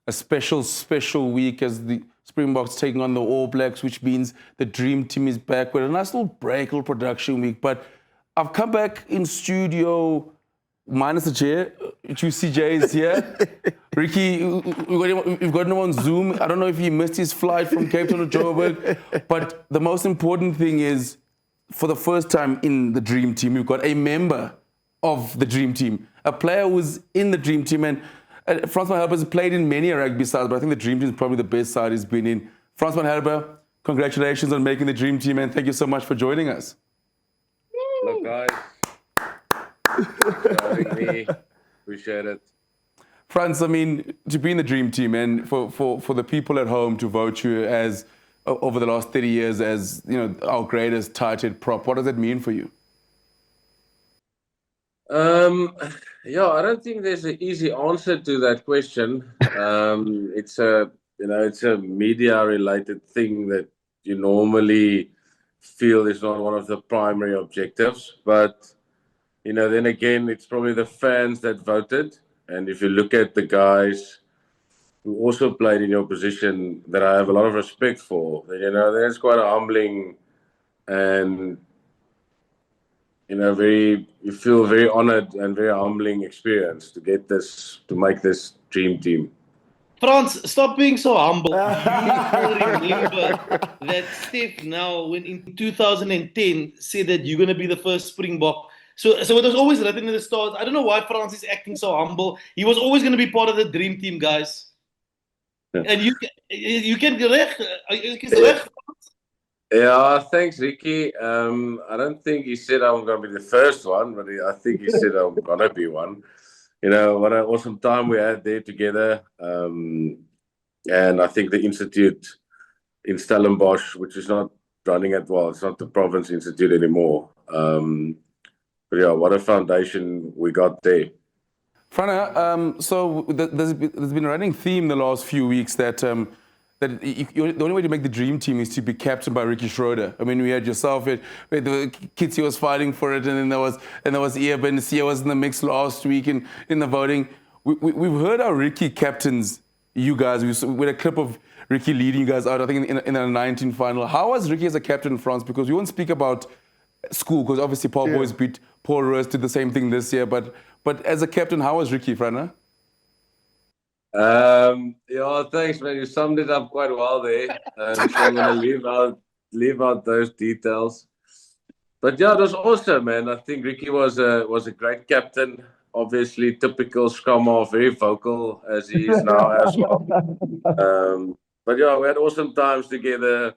a special week as the Springboks taking on the All Blacks, which means the Dream Team is back with a nice little break, little production week. But I've come back in studio, minus the chair. CJ is here. Ricky, we've got him on Zoom. I don't know if he missed his flight from Cape Town to Joburg. But the most important thing is, for the first time in the Dream Team, we've got a member of the Dream Team, a player who's in the Dream Team. And Frans Malherbe has played in many rugby sides, but I think the Dream Team is probably the best side he's been in. Frans Malherbe, congratulations on making the Dream Team, and thank you so much for joining us. Hello, guys. Thanks for having me. Appreciate it. Frans, I mean, to be in the Dream Team and for the people at home to vote you as, over the last 30 years, as, you know, our greatest tight-head prop, what does that mean for you? Yeah, I don't think there's an easy answer to that question. It's a media-related thing that you normally feel is not one of the primary objectives. But, you know, then again, it's probably the fans that voted. And if you look at the guys who also played in your position that I have a lot of respect for, you know, that's quite a humbling and, you know, you feel very honored and very humbling experience to get this, to make this Dream Team. Frans, stop being so humble. You remember that Steph now, when in 2010, said that you're going to be the first Springbok. So it was always written in the stars. I don't know why Frans is acting so humble. He was always going to be part of the Dream Team, guys. Yeah. And you can correct. Yeah, thanks, Ricky. I don't think he said I'm going to be the first one, but I think he said I'm going to be one. You know, what an awesome time we had there together. And I think the institute in Stellenbosch, which is not running it well, it's not the Province Institute anymore. But yeah, what a foundation we got there. Frana, so there's been a running theme the last few weeks that the only way to make the Dream Team is to be captained by Ricky Schroeder. I mean, we had yourself, the Kitsi was fighting for it, and then there was Eben, Sia was in the mix last week in the voting. We've heard how Ricky captains you guys. We had a clip of Ricky leading you guys out, I think, in a 19 final. How was Ricky as a captain in France? Because we won't speak about school, because obviously Paul Boys beat Paul Roos, did the same thing this year. But as a captain, how was Ricky, Frana? Yeah, thanks, man. You summed it up quite well there. So I'm going to leave out those details. But yeah, it was awesome, man. I think Ricky was a great captain. Obviously, typical scrum half, very vocal as he is now as well. But yeah, we had awesome times together.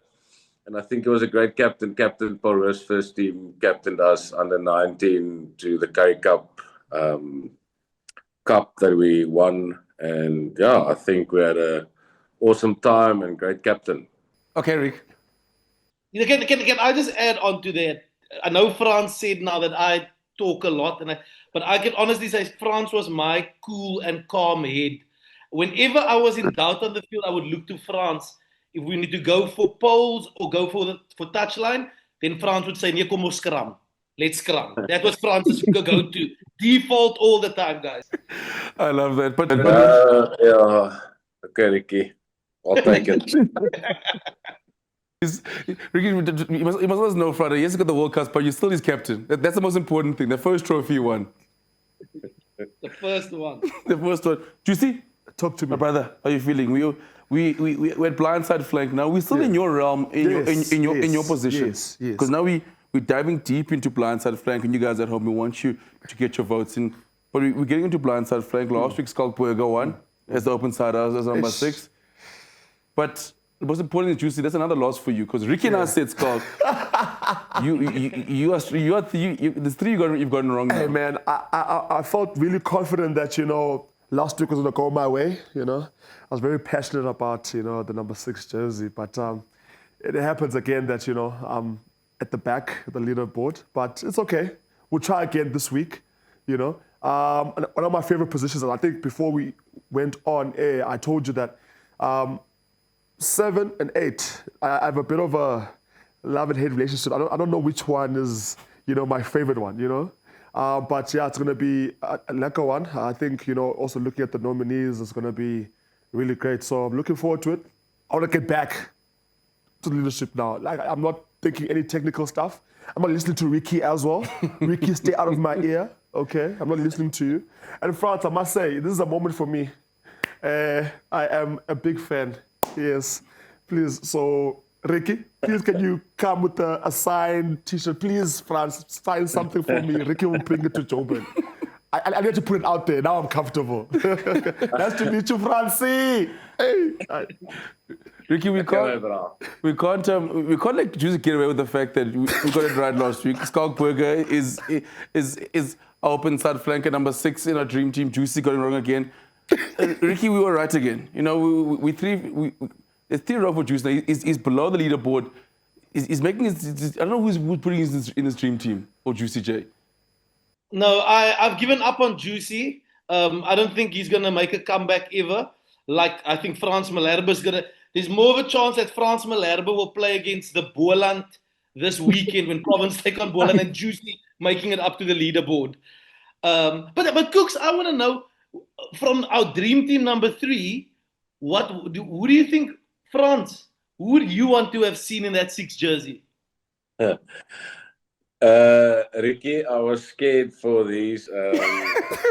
And I think it was a great captain. Captain Paul Roos' first team, captained us under 19 to the Currie Cup that we won. And yeah, I think we had an awesome time and great captain. Okay, Rick. Can I just add on to that? I know Frans said now that I talk a lot, but I can honestly say Frans was my cool and calm head. Whenever I was in doubt on the field, I would look to Frans. If we need to go for poles or go for touchline, then Frans would say, "Nee, kom ons scrum. Let's scrum." That was Frans's go-to. Default all the time, guys. I love that. But yeah. Okay, Ricky. I'll take it. Ricky, you must let us know, Friday. Yes, you got the World Cup, but you're still his captain. That's the most important thing. The first trophy you won. The first one. The first one. Do you see? Talk to me, my brother. How are you feeling? We had blindside flank. Now we're still in your realm, in your position. Yes. Because now we're diving deep into blindside flank, and you guys at home, we want you to get your votes in. But we're getting into blindside flank. Last week, Skalkberger won as the open side as number 6. But the most important is, Juicy, that's another loss for you, because Ricky and I said, Skalk, there's 3 you've gotten wrong now. Hey, man, I felt really confident that, you know, last week was going to go my way, you know. I was very passionate about, you know, the number 6 jersey. But it happens again that, you know, I'm at the back of the leaderboard. But it's okay. We'll try again this week, you know. One of my favorite positions, and I think before we went on air, I told you that 7 and 8, I have a bit of a love and hate relationship. I don't know which one is, you know, my favorite one, you know. But yeah, it's going to be a lekker one. I think, you know, also looking at the nominees, it's going to be really great. So I'm looking forward to it. I want to get back to leadership now. Like, I'm not thinking any technical stuff. I'm not listening to Ricky as well. Ricky, stay out of my ear, okay? I'm not listening to you. And Frans, I must say, this is a moment for me. I am a big fan, yes. Please, so Ricky, please can you come with a signed t-shirt? Please, Frans, sign something for me. Ricky will bring it to Joburg. I need to put it out there. Now I'm comfortable. Nice to meet you, Francie. Hey. Ricky, we can't let Juicy get away with the fact that we got it right last week. Skalkberger is our open side flanker number 6 in our dream team. Juicy got it wrong again. Ricky, we were right again. You know, there's 3 row for Juicy. He's below the leaderboard. He's making his. I don't know who's putting in his dream team or Juicy J. No, I've given up on Juicy. I don't think he's going to make a comeback ever. Like, I think Frans Malherbe is going to... There's more of a chance that Frans Malherbe will play against the Boland this weekend when Province take on Boland and Juicy making it up to the leaderboard. But Cooks, I want to know, from our dream team number 3, who do you think, Frans, who would you want to have seen in that 6 jersey? Ricky, I was scared for these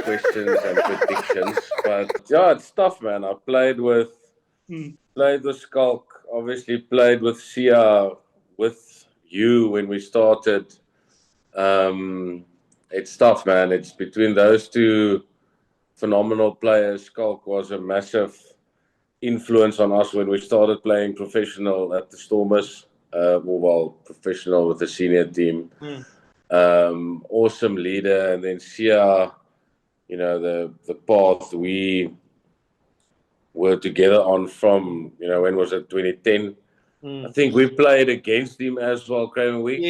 questions and predictions, but yeah, it's tough, man. I played with Skalk, obviously played with Sia, with you when we started. It's tough, man. It's between those 2 phenomenal players. Skalk was a massive influence on us when we started playing professional at the Stormers. Professional with the senior team. Awesome leader. And then Sia, you know, the path we were together on from, you know, when was it, 2010? I think we played against him as well, Craven Week.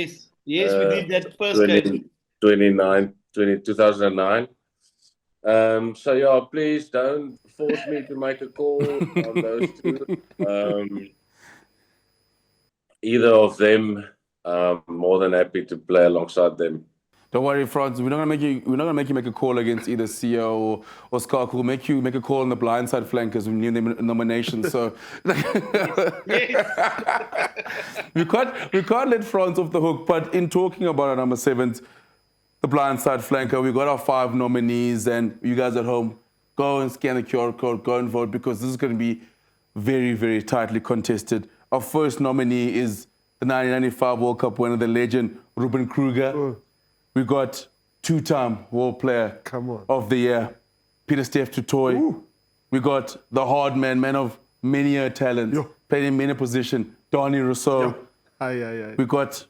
Yes, we did that first game. 2009. So yeah, please don't force me to make a call on those 2. Either of them, more than happy to play alongside them. Don't worry, Frans. We're not gonna make you make a call against either CEO or Skalk. We'll make you make a call on the blindside flankers when you name nominations. So we can't let Frans off the hook. But in talking about our number 7s, the blindside flanker, we got our 5 nominees, and you guys at home, go and scan the QR code, go and vote, because this is going to be very, very tightly contested. Our first nominee is the 1995 World Cup winner, the legend Ruben Kruger. We got 2-time World Player of the Year, Peter-Steph du Toit. We got the hard man of many talents, played in many positions, Donnie Rousseau. We got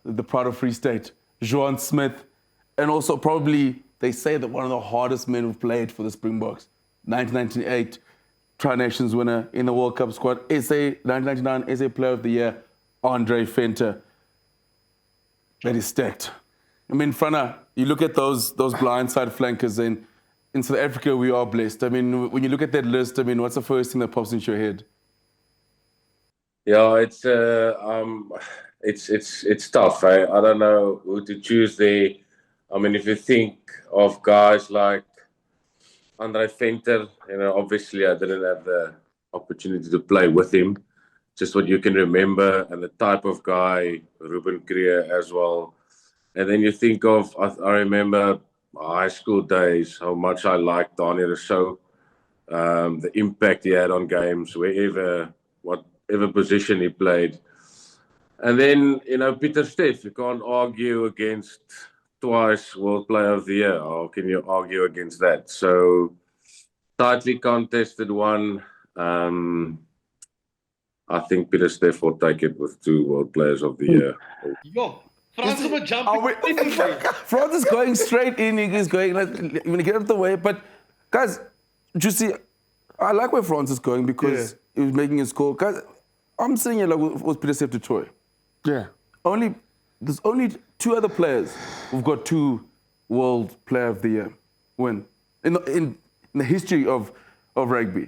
the pride of Free State, Joan Smith, and also probably, they say that one of the hardest men who've played for the Springboks, 1998 Tri-Nations winner in the World Cup squad, SA 1999 SA Player of the Year, Andre Venter. That is stacked. I mean, Frana, you look at those blindside flankers, and in South Africa we are blessed. I mean, when you look at that list, I mean, what's the first thing that pops into your head? Yeah, it's tough. I don't know who to choose there. I mean, if you think of guys like Andre Venter, you know, obviously I didn't have the opportunity to play with him. Just what you can remember, and the type of guy, Ruben Kruger as well. And then you think of, I remember my high school days, how much I liked Donnie Rousseau, the impact he had on games, whatever position he played. And then, you know, Peter-Steph, you can't argue against twice World Player of the Year. How can you argue against that? So, tightly contested one. I think Peter-Steph will take it with 2 World Players of the Year. Yo, Frans is jumping. Frans is going straight in. He's going, like, I'm going to get out of the way. But, guys, Juicy, I like where Frans is going because he was making his call. Guys, I'm sitting here like with Peter-Steph du Toit. Yeah. There's only 2 other players who've got 2 World Player of the Year win in the history of rugby.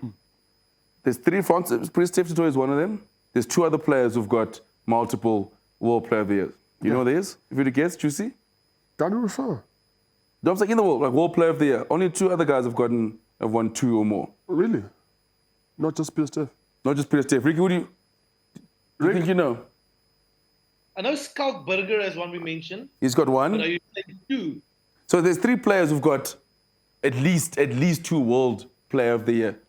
There's 3 Frans. Peter-Steph du Toit is one of them. There's 2 other players who've got multiple World Player of the Year. You know what there is? If you were to guess, Juicy? Donnie Rousseau. I'm saying in the world, like World Player of the Year. Only 2 other guys have won 2 or more. Really? Not just Peter-Steph. Not just Peter-Steph. Ricky, what do you think you know? I know Skalkberger as one we mentioned, He's got but are one. you saying two? So there's 3 players who've got at least 2 World Player of the Year.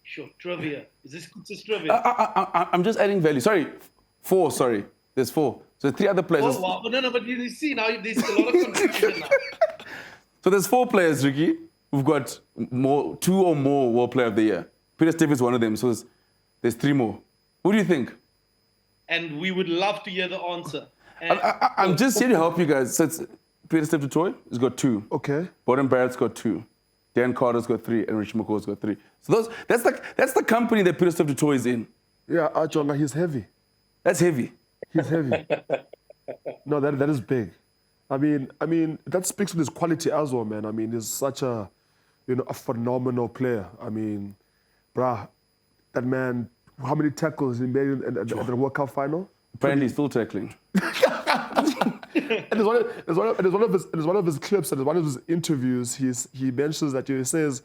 Sure, trivia. Is this trivia? I'm just adding value. Sorry, 4. Sorry, there's 4. So 3 other players. Oh, wow. No, but you see, now there's a lot of confusion now. So there's 4 players, Ricky, who've got 2 or more World Player of the Year. Peter-Steph is one of them, so there's 3 more. Who do you think? And we would love to hear the answer. I'm just here to help you guys. So it's Peter-Steph du Toit has got 2. Okay. Borden Barrett's got 2. Dan Carter's got 3, and Richie McCaw's got 3. So that's the company that Peter-Steph du Toit is in. Yeah, Jonga, he's heavy. That's heavy. He's heavy. No, that is big. I mean, that speaks to his quality as well, man. I mean, he's such a phenomenal player. I mean, bruh, that man, how many tackles he made at the World Cup final? Apparently he's still tackling. And it's one of his clips and it's one of his interviews. He mentions that he says,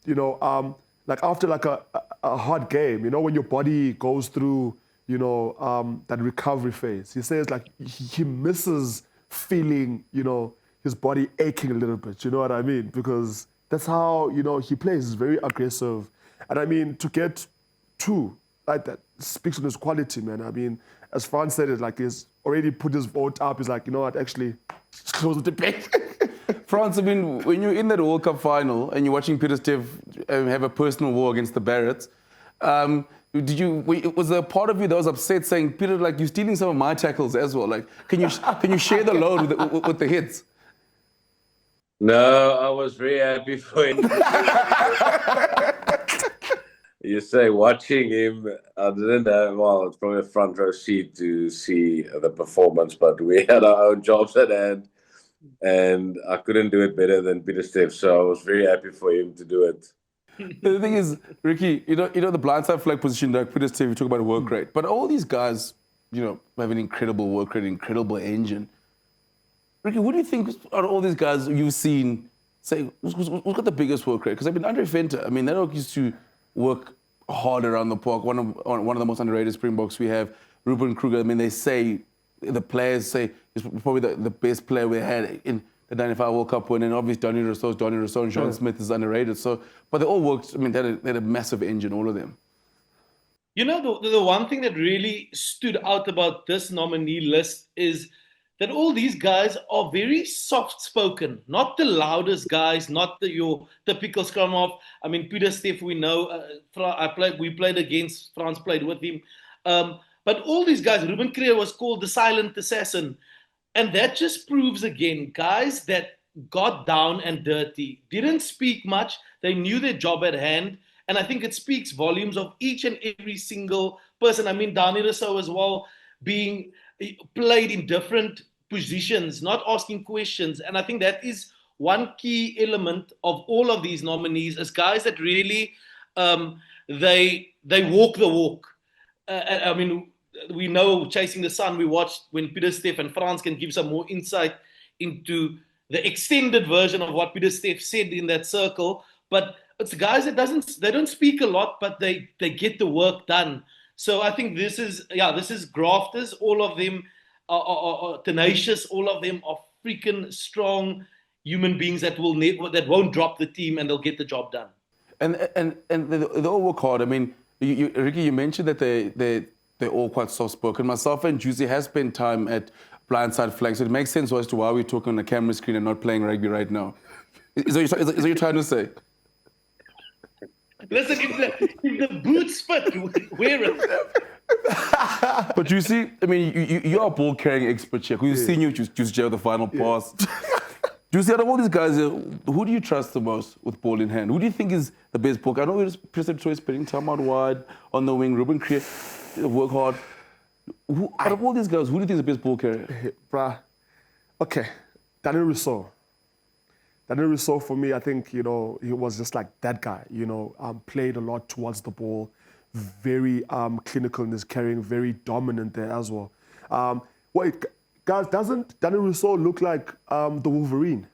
like after like a hard game, when your body goes through, that recovery phase. He says like he misses feeling, his body aching a little bit. You know what I mean? Because that's how he plays. He's very aggressive, and I mean to get 2 like that speaks on his quality, man. I mean, as Frans said it, like he's already put his vote up. He's like, you know what, actually, just close the debate. Frans, I mean, when you're in that World Cup final and you're watching Peter-Steph have a personal war against the Barretts, was there a part of you that was upset saying, Peter, like you're stealing some of my tackles as well? Like, can you share the load with the hits? No, I was very happy for him. You say watching him, I didn't have, well, it's probably a front row seat to see the performance, but we had our own jobs at hand and I couldn't do it better than Peter-Steph, so I was very happy for him to do it. The thing is, Ricky, the blindside flag position, like Peter-Steph, you talk about work rate, but all these guys, have an incredible work rate, incredible engine. Ricky, what do you think out of all these guys you've seen, say, who's got the biggest work rate? Because Andre Venter, I mean, that dog used to work hard around the park. One of the most underrated Springboks we have, Ruben Kruger. I mean, the players say he's probably the best player we had in the 95 World Cup win, and obviously Donny Rousseau and Sean Smith is underrated. So, but they all worked. I mean, they had a massive engine, all of them. The one thing that really stood out about this nominee list is that all these guys are very soft-spoken, not the loudest guys, not your typical scrum half. I mean, Peter-Steph, we know, we played against, Frans played with him. But all these guys, Ruben Kruger was called the silent assassin. And that just proves again, guys that got down and dirty, didn't speak much, they knew their job at hand. And I think it speaks volumes of each and every single person. I mean, Donny Rousseau as well, being played in different positions, not asking questions. And I think that is one key element of all of these nominees is guys that really, they walk the walk. I mean, we know Chasing the Sun, we watched when Peter-Steph and Frans can give some more insight into the extended version of what Peter-Steph said in that circle. But it's guys that they don't speak a lot, but they get the work done. So I think this is grafters. All of them are tenacious. All of them are freaking strong human beings that won't drop the team and they'll get the job done. And they all work hard. I mean, Ricky, you mentioned that they're all quite soft-spoken. Myself and Juicy has spent time at blindside flag, so it makes sense as to why we're talking on a camera screen and not playing rugby right now. Is what you're trying to say? Listen, if the boots fit, wear it. But you see, I mean, you are a ball-carrying expert here. We've seen you just jail the final pass. Do you see out of all these guys here, who do you trust the most with ball in hand? Who do you think is the best ball? I know Peter-Steph du Toit spending time out wide on the wing. Ruben Kruger work hard. Out of all these guys, who do you think is the best ball carrier? Bruh, okay, Donny Rousseau. Donny Rousseau, for me, I think, he was just like that guy, played a lot towards the ball, very clinical in his carrying, very dominant there as well. Wait, guys, doesn't Donny Rousseau look like the Wolverine?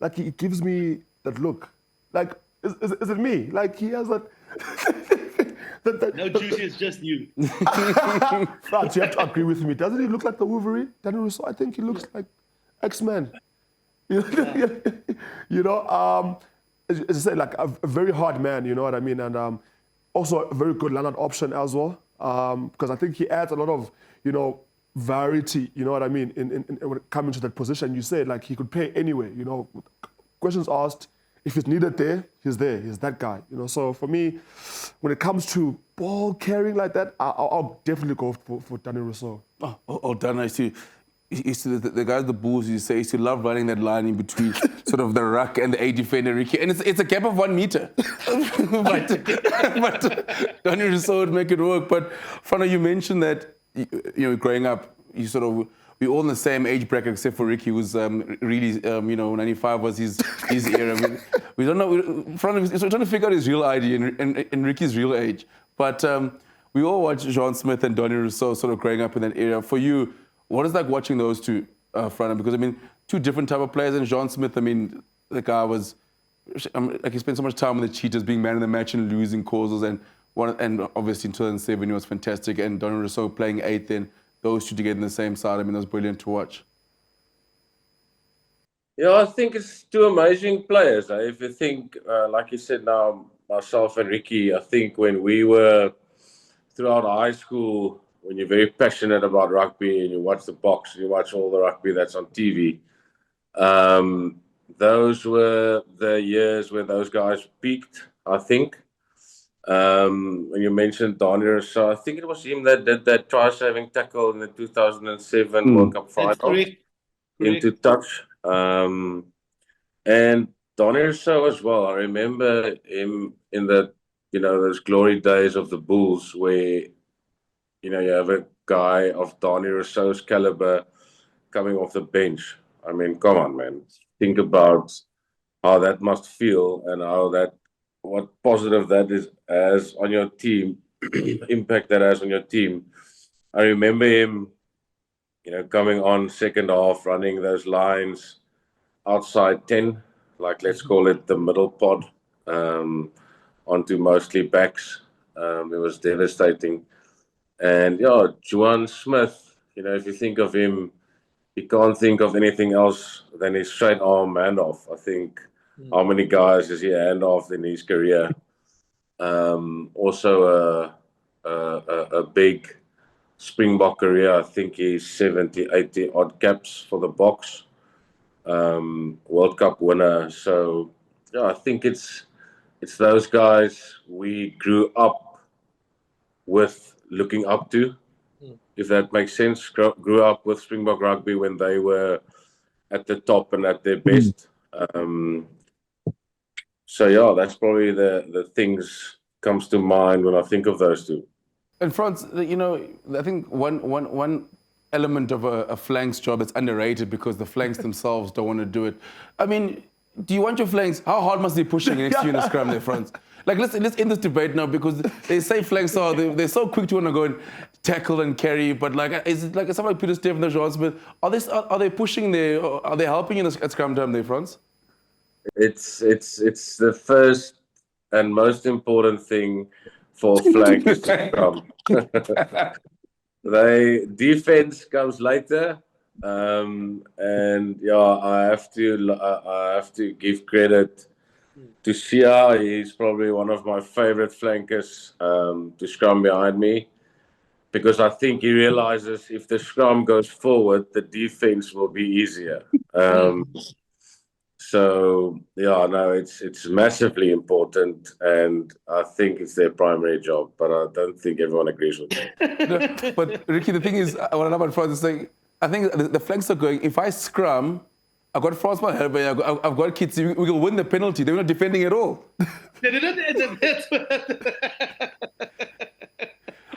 Like, he gives me that look. Like, is it me? Like, he has that... No, Juicy, it's just you. Frans, you have to agree with me. Doesn't he look like the Wolverine? Daniel Rousseau, I think he looks like X-Men. You know, as I say, like a very hard man, you know what I mean? And also a very good line-out option as well, because I think he adds a lot of, you know, variety, you know what I mean, in when it comes to that position. You said, like, he could play anyway, you know, questions asked, if it's needed there, he's that guy, you know. So for me, when it comes to ball carrying like that, I'll definitely go for Daniel Rousseau. Dana, the guys, the Bulls, you say, used to love running that line in between sort of the ruck and the A defender, Ricky. And it's a gap of 1 meter. but Daniel Rousseau would make it work. But Frano, you mentioned that, you know, growing up, we're all in the same age bracket except for Ricky, who's really, you know, 95 was his era. I mean, we don't know. We're trying to figure out his real ID and Ricky's real age. But we all watched Jean Smith and Donnie Rousseau sort of growing up in that era. For you, what is like watching those two, Frano? Because, I mean, two different type of players. And Jean Smith, I mean, the guy was, like, he spent so much time with the Cheetahs, being man in the match and losing causes. And obviously in 2007, he was fantastic. And Donnie Rousseau playing 8 then. Those two together in the same side, I mean, that was brilliant to watch. Yeah, I think it's two amazing players. If you think, like you said now, myself and Ricky, I think when we were throughout high school, when you're very passionate about rugby and you watch the box, you watch all the rugby that's on TV, those were the years where those guys peaked, I think. When you mentioned Daniel, so I think it was him that did that try-saving tackle in the 2007 World Cup final into touch. And Daniel so as well. I remember him in the, you know, those glory days of the Bulls where, you know, you have a guy of Daniel Rousseau's caliber coming off the bench. I mean, come on, man. Think about how that must feel and what positive that is as on your team, impact that has on your team. I remember him, you know, coming on second half, running those lines outside 10, like let's call it the middle pod, onto mostly backs. It was devastating. And yeah, Juan Smith, you know, if you think of him, you can't think of anything else than his straight arm handoff. I think how many guys has he hand off in his career? Also a big Springbok career. I think he's 70, 80 odd caps for the Boks. World Cup winner. So yeah, I think it's those guys we grew up with, looking up to, if that makes sense. Grew up with Springbok rugby when they were at the top and at their best. So yeah, that's probably the things comes to mind when I think of those two. And Frans, you know, I think one element of a flanks job that's underrated because the flanks themselves don't want to do it. I mean, do you want your flanks? How hard must they be pushing next to you in a scrum there, Frans? Like, let's end this debate now because they say flanks they're so quick to want to go and tackle and carry, but like, is it like someone like Peter-Steph and the Jean Smith? Are they pushing there? Are they helping you at scrum time there, Frans? It's the first and most important thing for flank is to scrum. The defense comes later, and yeah, I have to give credit to Sia. He's probably one of my favorite flankers to scrum behind me, because I think he realizes if the scrum goes forward, the defense will be easier. So yeah, no, it's massively important, and I think it's their primary job. But I don't think everyone agrees with me. No, but Ricky, the thing is, what I love about Frans is saying, I think the flanks are going. If I scrum, I've got Frans Malherbe, I've got kids. We will win the penalty. They're not defending at all.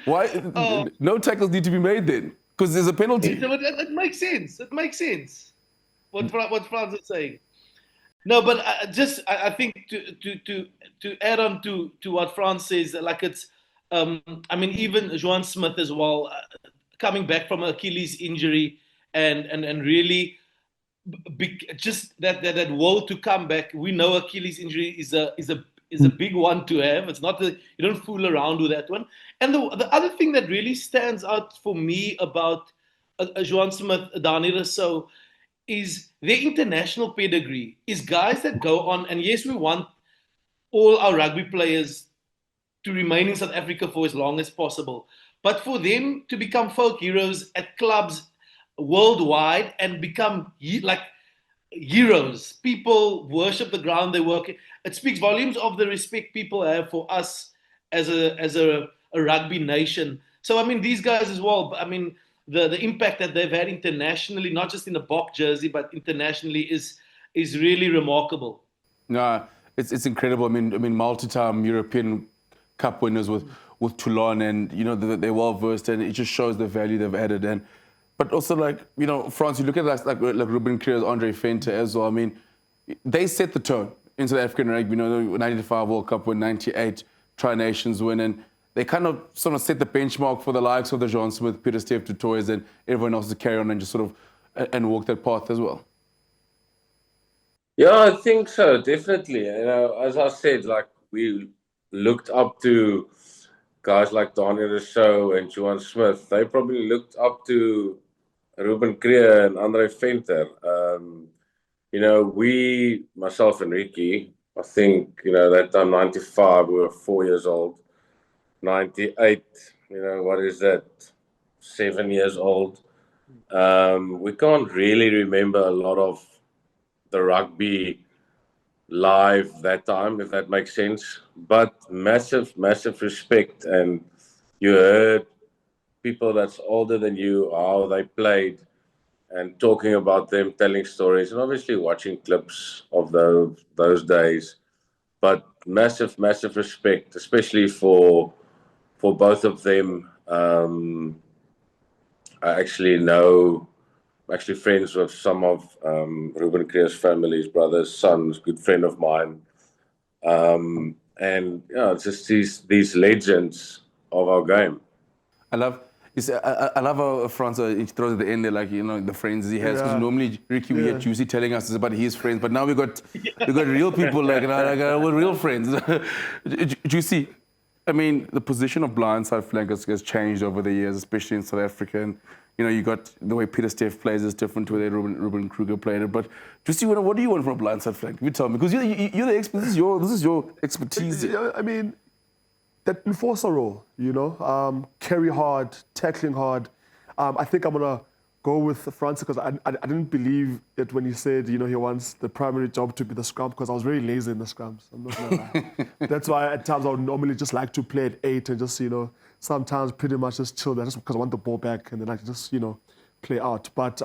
Why? No tackles need to be made then, because there's a penalty. It makes sense. It makes sense. What Frans is saying. No, but I think to add on to what Frans says, like it's, I mean, even Juan Smith as well, coming back from Achilles injury and really just that will to come back. We know Achilles injury is a is a big one to have. It's not you don't fool around with that one. And the other thing that really stands out for me about Juan Smith, Dani Rousseau, is their international pedigree. Is guys that go on, and yes, we want all our rugby players to remain in South Africa for as long as possible. But for them to become folk heroes at clubs worldwide and become like heroes, people worship the ground they work in. It speaks volumes of the respect people have for us as a rugby nation. So I mean, these guys as well. I mean, the impact that they've had internationally, not just in the Bok jersey, but internationally, is really remarkable. No, it's incredible. I mean, multi-time European Cup winners with Toulon, and you know they're well versed, and it just shows the value they've added. And but also, like, you know, France, you look at like Ruben Kruger, Andre Fenter as well. I mean, they set the tone in South African rugby. You know, the 95 World Cup win, 98 Tri-Nations win, and they kind of sort of set the benchmark for the likes of the John Smith, Peter-Steph du Toit, and everyone else to carry on and just sort of and walk that path as well. Yeah, I think so, definitely. You know, as I said, like, we looked up to guys like Dani Rousseau and Juan Smith. They probably looked up to Ruben Kruger and Andre Venter. You know, myself and Ricky, I think, you know, that time 95, we were 4 years old. 98, you know, what is that? 7 years old. We can't really remember a lot of the rugby live that time, if that makes sense. But massive, massive respect. And you heard people that's older than you, how they played, and talking about them, telling stories, and obviously watching clips of those days. But massive, massive respect, especially for both of them. I actually know, I'm actually friends with some of Ruben Kruger's family's brothers, sons, good friend of mine. And yeah, it's just these legends of our game. I love how Frans he throws at the end there, like, you know, the friends he has. Because normally, Ricky, we had Juicy telling us about his friends, but now we got real people like we're real friends. Juicy, I mean, the position of blindside flank has changed over the years, especially in South Africa. And you know, you got the way Peter-Steph plays is different to the way Ruben Kruger played it. But Juicy, what do you want from a blindside flank? You tell me, because you're the expert. This is your expertise. I mean, that enforcer role, you know, carry hard, tackling hard. I think I'm gonna go with Frans because I didn't believe it when he said, you know, he wants the primary job to be the scrum, because I was very lazy in the scrums. I'm not gonna lie. That's why at times I would normally just like to play at 8 and just, you know, sometimes pretty much just chill there just because I want the ball back and then I can just, you know, play out. But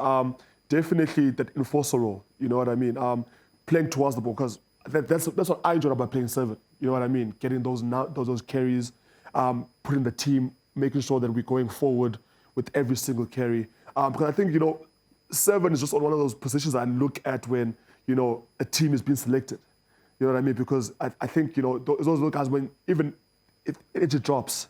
definitely that enforcer role, you know what I mean? Playing towards the ball, because that's what I enjoy about playing 7. You know what I mean? Getting those carries, putting the team, making sure that we're going forward with every single carry. Because I think, you know, 7 is just one of those positions I look at when, you know, a team is being selected. You know what I mean? Because I think, you know, those guys, when even if energy drops,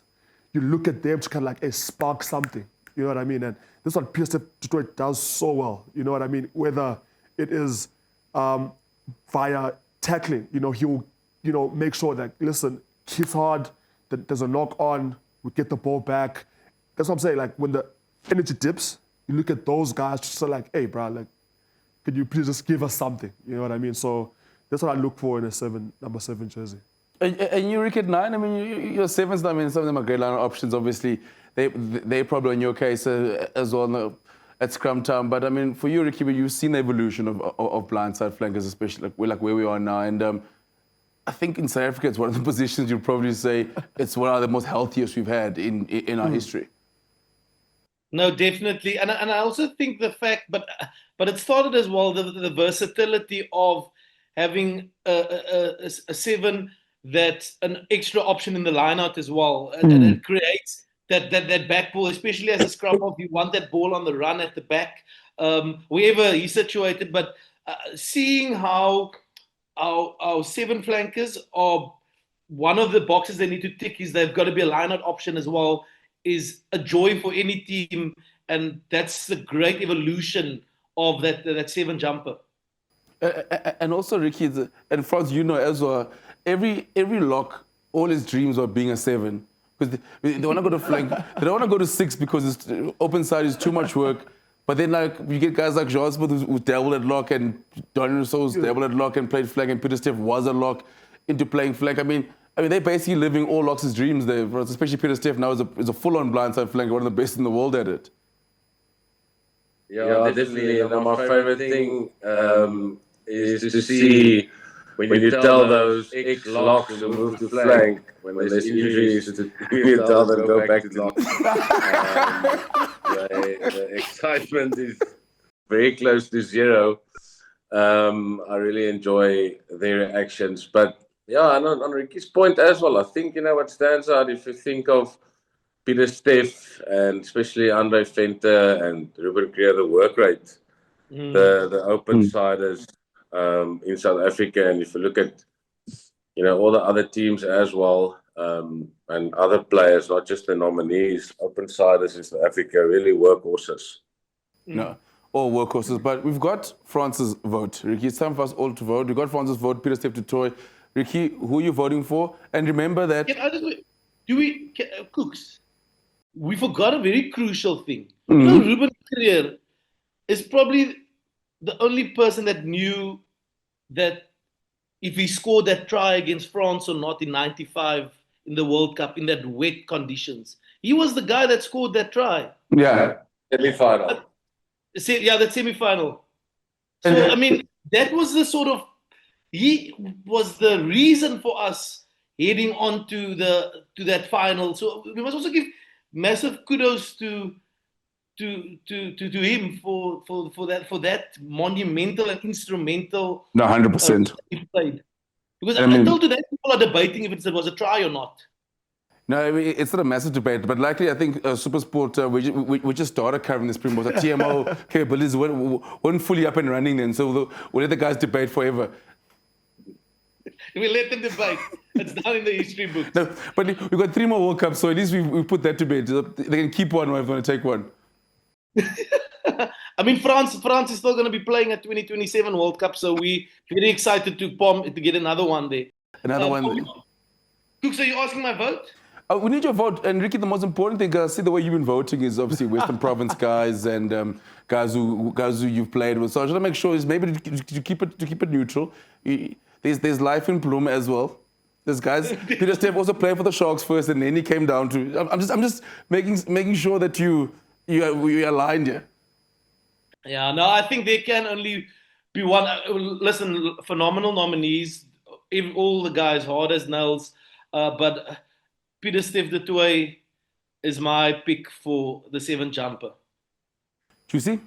you look at them to kind of like spark something. You know what I mean? And this is what Peter-Steph du Toit does so well. You know what I mean? Whether it is via tackling, you know, he'll, you know, make sure that, listen, hits hard, that there's a knock on, we get the ball back. That's what I'm saying. Like, when the energy dips, you look at those guys, just like, hey, bro, like, could you please just give us something? You know what I mean? So that's what I look for in a number 7 jersey. And you, Rick, at 9, I mean, your 7s, I mean, some of them are great line options, obviously. They probably, in your case, as well, at scrum time. But, I mean, for you, Ricky, you've seen the evolution of blindside flankers, especially like where we are now. And I think in South Africa, it's one of the positions you'd probably say it's one of the most healthiest we've had in our history. No, definitely. And I also think the fact, but it started as well, the versatility of having a 7 that's an extra option in the lineout as well. And it creates that back ball, especially as a scrum half, you want that ball on the run at the back, wherever he's situated. But seeing how our 7 flankers are, one of the boxes they need to tick is they've got to be a lineout option as well, is a joy for any team. And that's the great evolution of that 7 jumper. And also, Ricky, and Frans, you know as well, every lock, all his dreams of being a 7. Because they want to go to flank, they don't want to go to 6 because it's, open side is too much work. But then, like, you get guys like Jean Smith who dabbled at lock, and Donny Rousseau's dabbled at lock and played flank, and Peter-Steph was a lock into playing flank. I mean, they're basically living all locks' dreams there, especially Peter-Steph now is a full-on blindside flanker, one of the best in the world at it. Yeah, definitely. And my favorite thing is to see when you tell those ex-locks to move to flank, when there's injuries, you tell them go back to lock. The excitement is very close to zero. I really enjoy their reactions. But yeah, and on Ricky's point as well, I think, what stands out, if you think of Peter-Steph and especially Andre Venter and Ruben Kruger, the work rate, the open siders in South Africa, and if you look at all the other teams as well, and other players, not just the nominees, open siders in South Africa, really workhorses. No, all workhorses. But we've got Frans's vote, Ricky. It's time for us all to vote. We've got Frans's vote, Peter-Steph du Toit. Ricky, who are you voting for? And remember that... Cooks, we forgot a very crucial thing. Ruben Kruger is probably the only person that knew that if he scored that try against France or not in '95 in the World Cup in that wet conditions. He was the guy that scored that try. Yeah. Semi-final. That semi-final. So, I mean, that was the sort of... He was the reason for us heading on to that final. So we must also give massive kudos to him for that monumental and instrumental. No, 100%. He played. Because until today, people are debating if it was a try or not. No, it's not a massive debate, but likely I think SuperSport, we just started covering the Springboks. The TMO capabilities weren't fully up and running then, so we'll let the guys debate forever. We let them debate. It's down in the history books. No, but we've got 3 more World Cups, so at least we put that to bed. They can keep one if they want to take one. I mean, France is still going to be playing at 2027 World Cup, so we're very excited to get another one there. Another one. Cooks, are you asking my vote? We need your vote. And Ricky, the most important thing, I see the way you've been voting is obviously Western Province guys and guys who you've played with. So I just want to make sure is maybe to keep it neutral. There's life in Bloem as well. There's guys. Peter-Steph also played for the Sharks first, and then he came down to. I'm just making sure that we aligned here. Yeah, no, I think there can only be one. Listen, phenomenal nominees. All the guys hard as nails, but Peter-Steph du Toit is my pick for the 7 jumper. Juicy?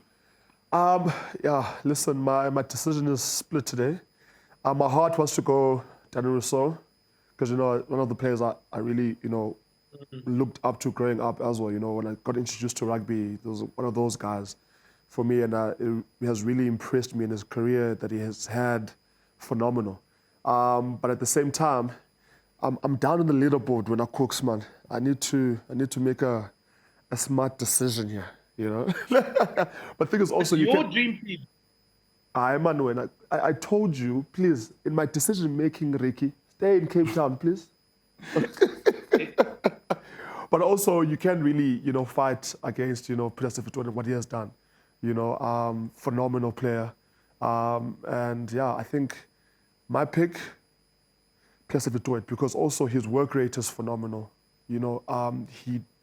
Yeah, listen, my decision is split today. My heart wants to go Donny Rousseau, because, one of the players I really, looked up to growing up as well. When I got introduced to rugby, there was one of those guys for me, and it has really impressed me in his career that he has had phenomenal. But at the same time, I'm down on the leaderboard when I cooks, man. I need to make a smart decision here, But the thing is also your dream team. I told you, please, in my decision making, Ricky, stay in Cape Town, please. But also, you can really, fight against, Peter-Steph du Toit and what he has done. Phenomenal player. And yeah, I think my pick, Peter-Steph du Toit, because also his work rate is phenomenal. He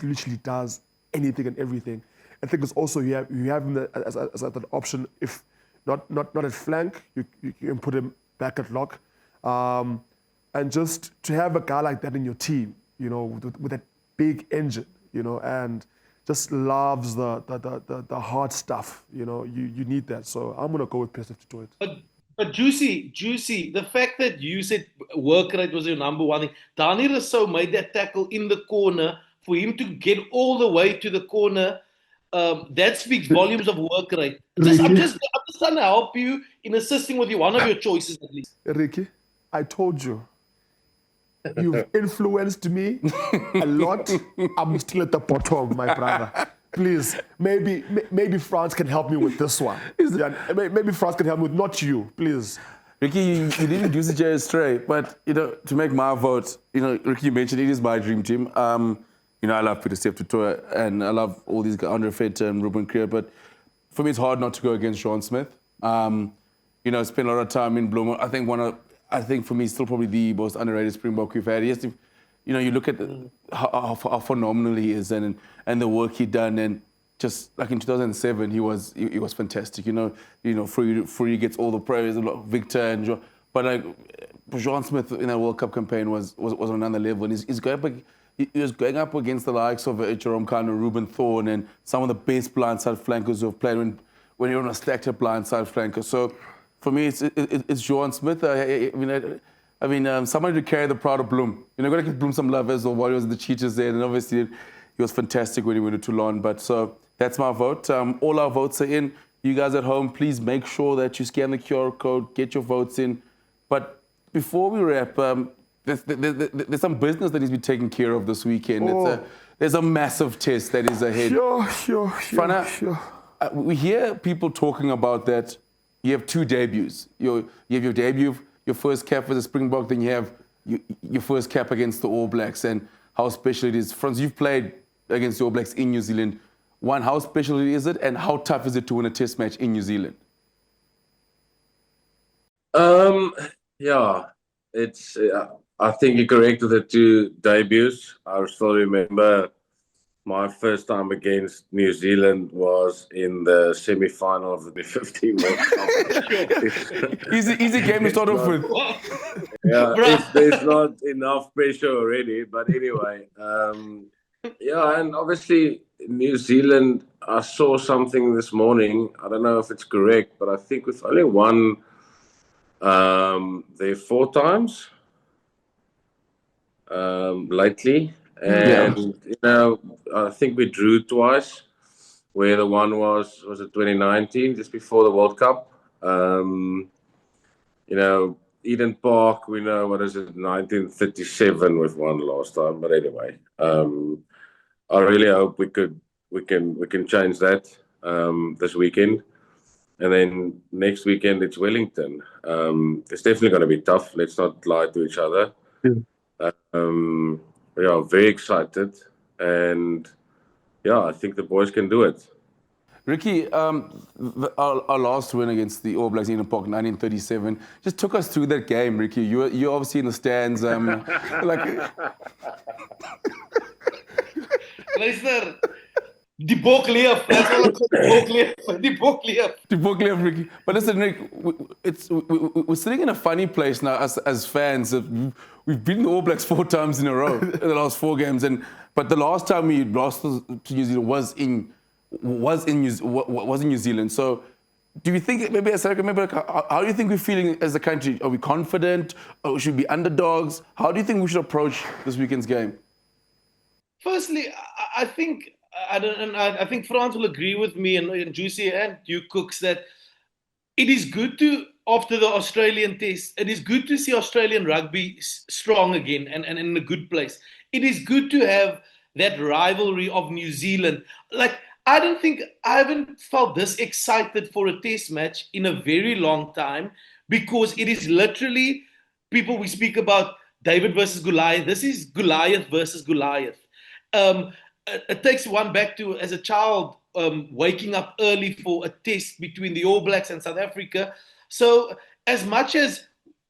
literally does anything and everything. I think it's also you have him as an option. If not at flank, you can put him back at lock, and just to have a guy like that in your team, with that big engine, and just loves the hard stuff. You need that. So I'm gonna go with Peter-Steph du Toit. But Juicy, the fact that you said work rate was your number one thing. Donny Rousseau made that tackle in the corner. For him to get all the way to the corner, that speaks volumes of work rate. I'm just trying to help you in assisting with one of your choices at least. Ricky, I told you. You've influenced me a lot. I'm still at the bottom, my brother. please, maybe France can help me with this one. Yeah, maybe France can help me with, not you, please. Ricky, you didn't use the J astray, but to make my vote, Ricky, you mentioned it is my dream team. I love Peter-Steph du Toit, and I love all these guys, Andre Vetter and Ruben, but for me, it's hard not to go against Sean Smith. Spent a lot of time in Bloem. I think for me, still probably the most underrated Springbok we've had. Yes, you look at how phenomenal he is and the work he done, and just like in 2007, he was fantastic. Free gets all the praise, Victor and John, but Sean Smith in that World Cup campaign was on another level, and he was going up against the likes of Jerome Khan and Ruben Thorne and some of the best blindside flankers who have played when you're on a stacked up blindside flanker. So for me, it's Sean Smith. Somebody to carry the pride of Bloem. Got to give Bloem some love as well while he was the Cheetahs there, and obviously he was fantastic when he went to Toulon. But so that's my vote. All our votes are in. You guys at home, please make sure that you scan the QR code, get your votes in. But before we wrap, there's some business that needs to be taken care of this weekend. There's a massive test that is ahead. Sure. We hear people talking about that. You have two debuts. You have your debut, your first cap for the Springbok, then you have your first cap against the All Blacks, and how special it is. Frans, you've played against the All Blacks in New Zealand. One, how special is it, and how tough is it to win a test match in New Zealand? It's. I think you're correct with the two debuts. I still remember my first time against New Zealand was in the semi-final of the 2015 World Cup. Easy game to start off with. There's not enough pressure already. But anyway, and obviously New Zealand, I saw something this morning. I don't know if it's correct, but I think we've only won there 4 times. Lately, and I think we drew twice, where the one was it 2019, just before the World Cup. Eden Park, we know, what is it, 1937 we've won last time. But anyway, I really hope we can change that this weekend, and then next weekend it's Wellington. It's definitely going to be tough. Let's not lie to each other. Very excited, and I think the boys can do it. Ricky, our last win against the All Blacks in Eden Park, 1937, just took us through that game, Ricky. You're obviously in the stands, Luister, die bok leef. That's all ik zeg. Die bok leef. Die bok leef, Ricky. But listen, Rick, we're sitting in a funny place now as fans. We've beaten the All Blacks 4 times in a row in the last 4 games, but the last time we lost to New Zealand was in New Zealand. So, do you think how do you think we're feeling as a country? Are we confident? Or should we be underdogs? How do you think we should approach this weekend's game? Firstly, I think Frans will agree with me and Juicy and you Cooks that it is good to, after the Australian test, it is good to see Australian rugby strong again and in a good place. It is good to have that rivalry of New Zealand. I haven't felt this excited for a test match in a very long time, because it is literally, we speak about David versus Goliath. This is Goliath versus Goliath. It takes one back to, as a child, waking up early for a test between the All Blacks and South Africa. So as much as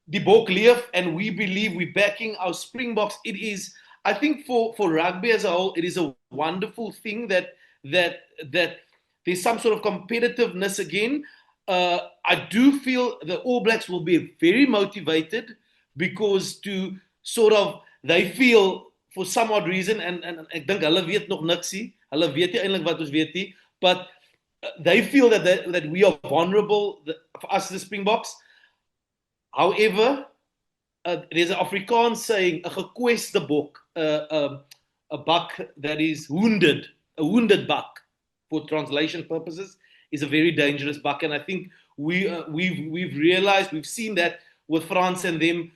die bok leef and we believe we're backing our Springboks, it is, I think for rugby as a whole, it is a wonderful thing that there's some sort of competitiveness again. I do feel the All Blacks will be very motivated, because they feel, for some odd reason, and ek dink hulle weet nog niks nie. Hulle weet nie eintlik wat ons weet nie, but they feel that we are vulnerable, for us the Springboks. However, there's an Afrikaans saying, 'n gekweste bok, a buck that is wounded, a wounded buck, for translation purposes, is a very dangerous buck. And I think we've realized, we've seen that with France and them,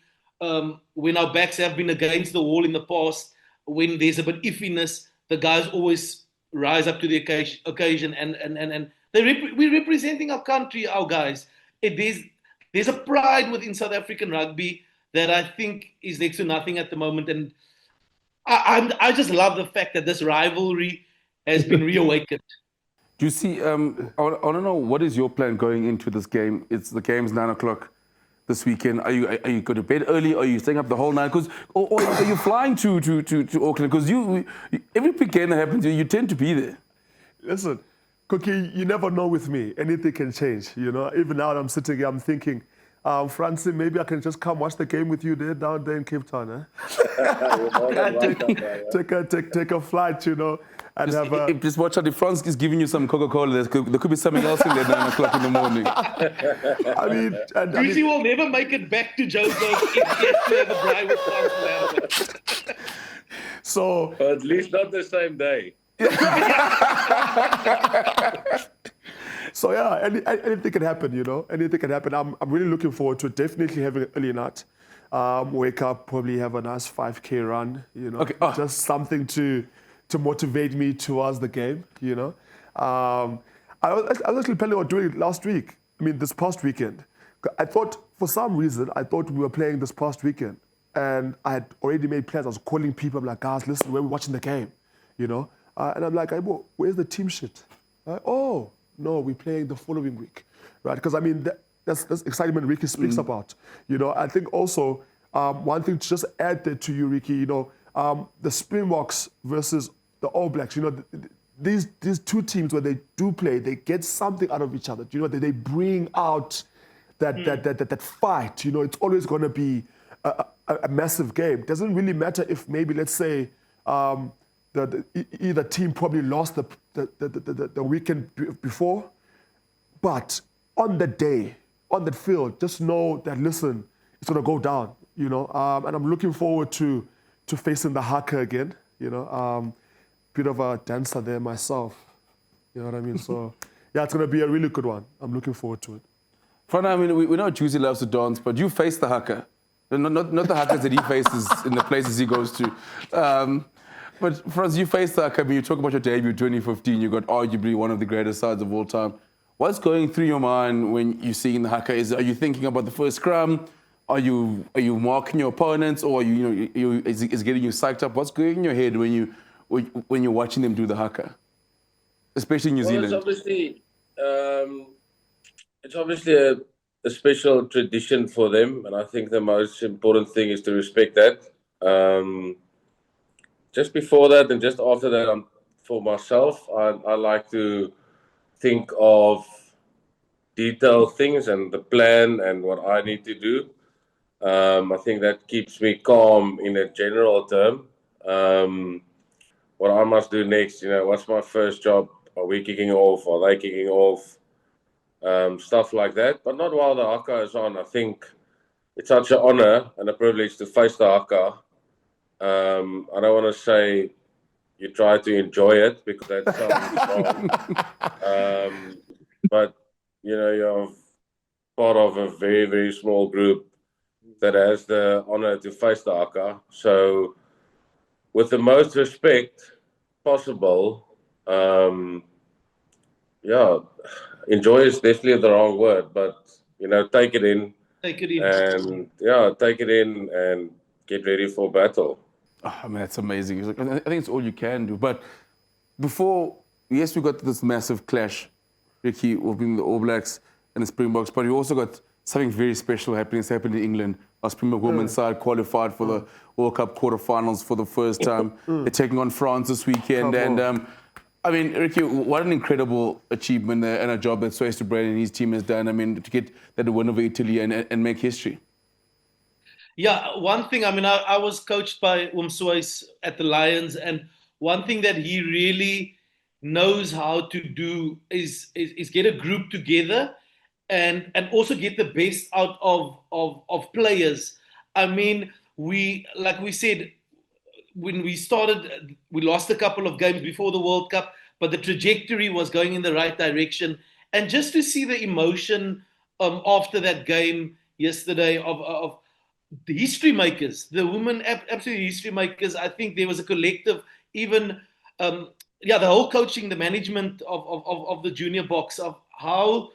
when our backs have been against the wall in the past, when there's a bit iffiness, the guys always rise up to the occasion, and we're representing our country, our guys. There's a pride within South African rugby that I think is next to nothing at the moment, and I just love the fact that this rivalry has been reawakened. Do you see? I want to know, what is your plan going into this game? The game's 9 o'clock this weekend. Are you going to bed early? Are you staying up the whole night? Or are you flying to Auckland? Because every big game that happens, you tend to be there. Listen, Cookie, you never know with me. Anything can change, you know. Even now I'm sitting here, I'm thinking, Francie, maybe I can just come watch the game with you there down there in Cape Town, take a flight, you know, and just watch out. If Frans is giving you some Coca-Cola, there could be something else in there 9 o'clock in the morning. I mean, Lucy will never make it back to Joburg if he has to have a drive with Frans Malherbe. So, at least not the same day. So yeah, anything can happen, you know. Anything can happen. I'm really looking forward to it. Definitely having an early night. Wake up, probably have a nice 5K run, you know. Okay. Just something to motivate me towards the game, you know. I was actually planning on doing it last week. I mean, this past weekend. I thought, for some reason, we were playing this past weekend. And I had already made plans. I was calling people. I'm like, guys, listen, we're watching the game, you know. And I'm like, where's the team sheet? Oh, no, we're playing the following week, right? Because, I mean, that's excitement Ricky speaks about. You know, I think also one thing to just add there to you, Ricky, you know, the Springboks versus the All Blacks, you know, these two teams, when they do play, they get something out of each other. You know, they bring out that fight. You know, it's always going to be a massive game. Doesn't really matter if maybe, let's say, either team probably lost the weekend before, but on the day, on the field, just know that, listen, it's going to go down, you know. And I'm looking forward to facing the haka again, you know. Bit of a dancer there myself, you know what I mean? So, yeah, it's going to be a really good one. I'm looking forward to it. Fran, I mean, we know Juicy loves to dance, but you face the haka. Not the hakas that he faces in the places he goes to. But Frans, you faced the haka. You talk about your debut 2015. You got arguably one of the greatest sides of all time. What's going through your mind when you're seeing the haka? Are you thinking about the first scrum? Are you marking your opponents, or is it getting you psyched up? What's going in your head when you're watching them do the haka, especially in New Zealand? It's obviously a special tradition for them, and I think the most important thing is to respect that. Just before that and just after that, for myself, I like to think of detailed things and the plan and what I need to do. I think that keeps me calm in a general term. What I must do next, you know, what's my first job? Are we kicking off? Are they kicking off? Stuff like that. But not while the haka is on. I think it's such an honor and a privilege to face the haka. I don't want to say you try to enjoy it, because that sounds wrong. But, you know, you're part of a very, very small group that has the honor to face the haka. So, with the most respect possible, enjoy is definitely the wrong word, but, you know, take it in. Take it in. And, take it in and get ready for battle. Oh, I mean, that's amazing. I think it's all you can do. But before, yes, we got this massive clash, Ricky, between the All Blacks and the Springboks, but we also got something very special happening. It's happened in England. Our Springbok women's side qualified for the World Cup quarterfinals for the first time. They're taking on France this weekend. And, I mean, Ricky, what an incredible achievement and a job that Swayze Brand and his team has done. I mean, to get that win over Italy and make history. Yeah, one thing, I mean, I was coached by Swayze at the Lions, and one thing that he really knows how to do is get a group together and also get the best out of players. I mean, like we said, when we started, we lost a couple of games before the World Cup, but the trajectory was going in the right direction. And just to see the emotion after that game yesterday of the history makers, the women, absolutely history makers. I think there was a collective, even yeah, the whole coaching, the management of the junior box, of how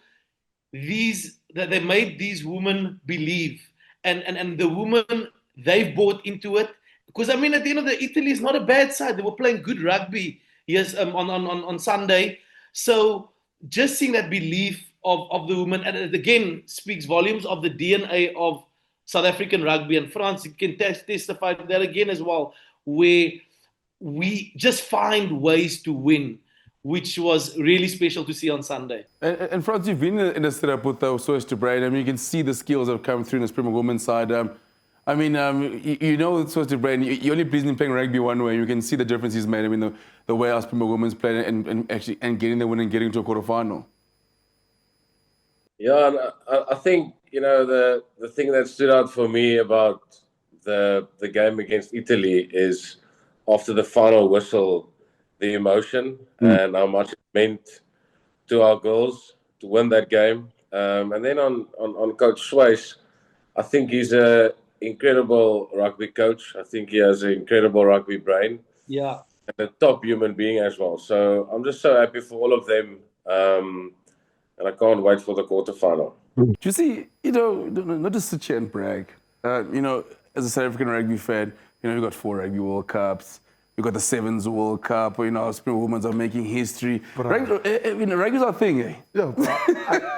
that they made these women believe, and the women, they've bought into it. Because I mean, at the end of the day, Italy is not a bad side. They were playing good rugby, yes, on Sunday. So just seeing that belief of the women, and it again speaks volumes of the DNA of South African rugby. And France can testify to that again as well, where we just find ways to win, which was really special to see on Sunday. And Frans, you've been in a setup with so to Brain. I mean, you can see the skills that have come through in the Springbok women's side. I mean, you know, so to Brain, you only pleased him playing rugby one way. You can see the difference he's made. I mean, the way our Springbok women's playing and actually getting the win and getting to a quarterfinal. Yeah, and I think, you know, the thing that stood out for me about the game against Italy is after the final whistle, the emotion and how much it meant to our girls to win that game. And then on Coach Swayze, I think he's an incredible rugby coach. I think he has an incredible rugby brain. Yeah. And a top human being as well. So I'm just so happy for all of them. And I can't wait for the quarterfinal. Do you see, you know, not just sit here and brag. You know, as a South African rugby fan, you know, you've got 4 Rugby World Cups. You've got the Sevens World Cup. You know, our Springbok women are making history. Rugby's our thing, eh? Yeah,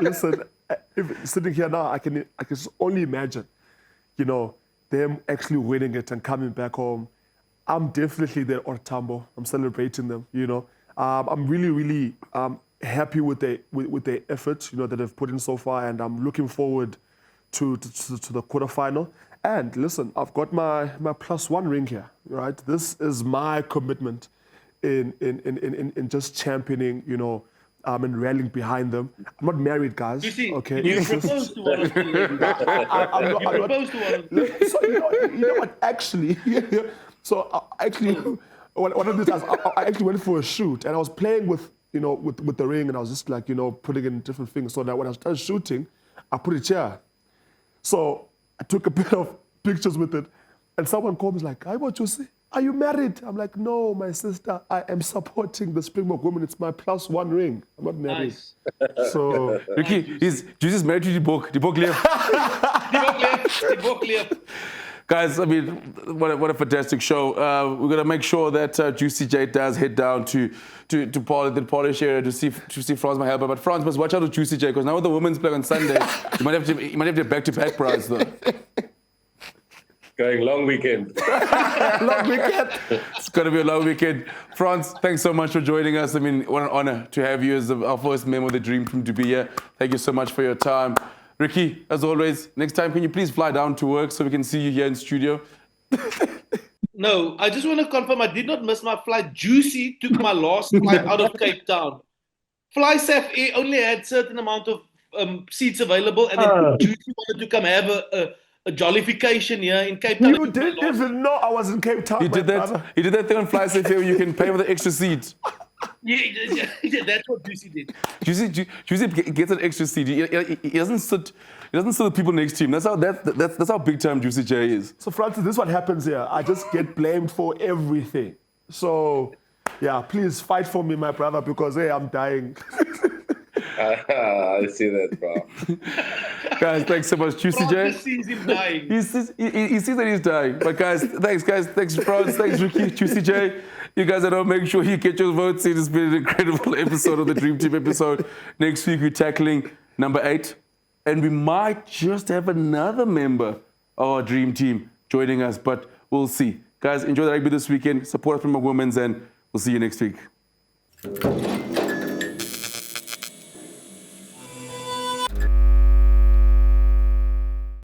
listen, sitting here now, I can just only imagine, you know, them actually winning it and coming back home. I'm definitely there on Tambo. I'm celebrating them, you know. I'm really happy with the effort, you know, that they've put in so far, and I'm looking forward to the quarterfinal. And listen, I've got my +1 ring here, right? This is my commitment in just championing, you know, and rallying behind them. I'm not married, guys. You see, okay? you proposed to one of the ladies. You proposed to one of the ladies. So you know what? Actually, one of the times I actually went for a shoot, and I was playing with the ring, and I was just like, you know, putting in different things. So that when I started shooting, I put it here. So I took a bit of pictures with it, and someone called me like, "Hi, what you say? Are you married?" I'm like, "No, my sister. I am supporting the Springbok women. It's my +1 ring. I'm not married." Nice. So Ricky, Jesus married to the book left. The book left. Guys, I mean, what a fantastic show. We're gonna make sure that Juicy J does head down to the Polish area to see Frans Malherbe. But Frans must watch out with Juicy J, because now with the women's play on Sunday, you might have to back-to-back prize though. Going long weekend. long weekend. It's gonna be a long weekend. Frans, thanks so much for joining us. I mean, what an honor to have you as our first member of the Dream Team to be here. Thank you so much for your time. Ricky, as always, next time, can you please fly down to work so we can see you here in studio? No, I just want to confirm I did not miss my flight. Juicy took my last flight out of Cape Town. FlySafe Air only had certain amount of seats available, and then Juicy wanted to come have a jollification here in Cape Town. You didn't even know I was in Cape Town. He did that thing on FlySafe Air where you can pay for the extra seat. Yeah, that's what Juicy did. Juicy gets an extra seat. He doesn't sit with people next to him. That's how big time Juicy J is. So Francis, this is what happens here. I just get blamed for everything. So yeah, please fight for me, my brother, because hey, I'm dying. I see that, bro. Guys, thanks so much, Juicy J. Francis sees him dying. He sees that he's dying. But guys, thanks, Frans, thanks, Ricky, Juicy J. You guys at home, make sure you get your votes in. It's been an incredible episode of the Dream Team episode. Next week, we're tackling number 8. And we might just have another member of our Dream Team joining us, but we'll see. Guys, enjoy the rugby this weekend. Support us from our women's, and we'll see you next week.